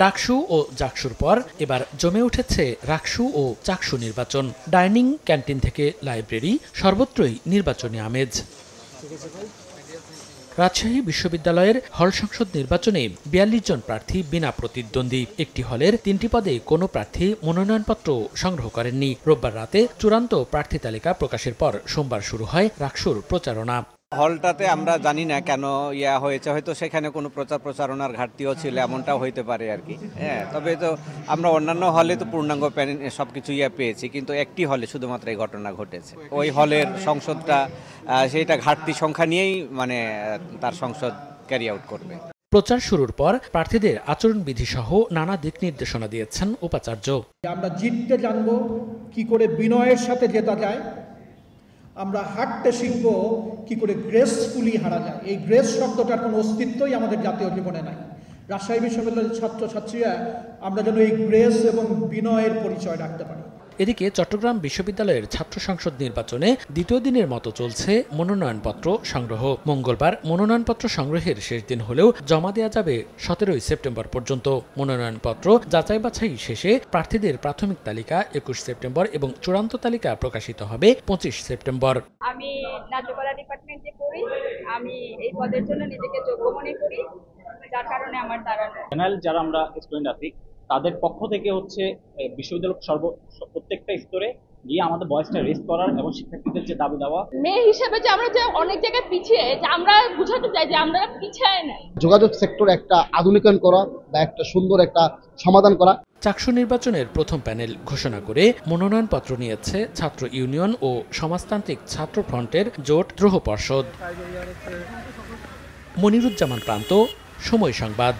ডাকসু ও জাকসুর পর এবার জমে উঠেছে রাকসু ও চাকসু নির্বাচন। ডাইনিং, ক্যান্টিন থেকে লাইব্রেরি সর্বত্রই নির্বাচনী আমেজ। রাজশাহী বিশ্ববিদ্যালয়ের হল সংসদ নির্বাচনে ৪২ জন প্রার্থী বিনা প্রতিদ্বন্দ্বী। একটি হলের ৩টি পদে কোনো প্রার্থী মনোনয়নপত্র সংগ্রহ করেননি। রোববার রাতে চূড়ান্ত প্রার্থী তালিকা প্রকাশের পর সোমবার শুরু হয় রাকসুর প্রচারণা। হলটাতে আমরা জানি না কেন হয়েছে, হয়তো সেখানে কোনো প্রচারণার ঘাটতিও ছিল, এমনটাও হইতে পারে আর কি। হ্যাঁ, তবে তো আমরা অন্যান্য হলে তো পূর্ণাঙ্গ সবকিছু পেয়েছি, কিন্তু একটি হলে শুধুমাত্র এই ঘটনা ঘটেছে। ওই হলের সংসদটা সেইটা ঘাটতি সংখ্যা নিয়েই তার সংসদ ক্যারি আউট করবে। প্রচার শুরুর পর প্রার্থীদের আচরণবিধি সহ নানা দিক নির্দেশনা দিয়েছেন উপাচার্য। আমরা জিততে জানবো, কি করে বিনয়ের সাথে জেতা যায়। আমরা হাঁটতে শিখব, কি করে গ্রেসফুলি হারা যায়। এই গ্রেস শব্দটার কোনো অস্তিত্বই আমাদের জাতীয় জীবনে নাই। রাজশাহী বিশ্ববিদ্যালয়ের ছাত্রছাত্রীরা আমরা যেন এই গ্রেস এবং বিনয়ের পরিচয় রাখতে পারি। এদিকে চট্টগ্রাম বিশ্ববিদ্যালয়ের ছাত্র সংসদ নির্বাচনে দ্বিতীয় দিনের মতো চলছে মনোনয়নপত্র সংগ্রহ। মঙ্গলবার মনোনয়নপত্র সংগ্রহের শেষ দিন হলেও জমা দেওয়া যাবে 17 সেপ্টেম্বর পর্যন্ত। মনোনয়নপত্র যাচাই বাছাই শেষে প্রার্থীদের প্রাথমিক তালিকা 21 সেপ্টেম্বর এবং চূড়ান্ত তালিকা প্রকাশিত হবে 25 সেপ্টেম্বর। আমি নাট্যকলা ডিপার্টমেন্টে পড়ি। আমি এই পদের জন্য নিজেকে যোগ্য মনে করি, যার কারণে আমার দাঁড়ানো। যারা আমরা স্টুডেন্ট আছি তাদের পক্ষ থেকে বিশ্ববিদ্যালয় প্রত্যেকটা স্তরে গিয়ে আমাদের ভয়েসটা রেজ করার এবং শিক্ষার্থীদের যে দাবি দেওয়া। মেয়ে হিসেবে যে আমরা যে অনেক জায়গায় পিছিয়ে, যে আমরা বুঝাতে চাই যে আমরা পিছিয়ে নাই। যোগাযোগ সেক্টর একটা আধুনিকায়ন করা বা একটা সুন্দর একটা সমাধান করা। চাকসু নির্বাচনের প্রথম প্যানেল ঘোষণা করে মনোনয়নপত্র নিয়েছে ছাত্র ইউনিয়ন ও সমাজতান্ত্রিক ছাত্র ফ্রন্টের জোট দ্রোহ পর্ষদ। মনিরুজ্জামান প্রান্ত, সময় সংবাদ।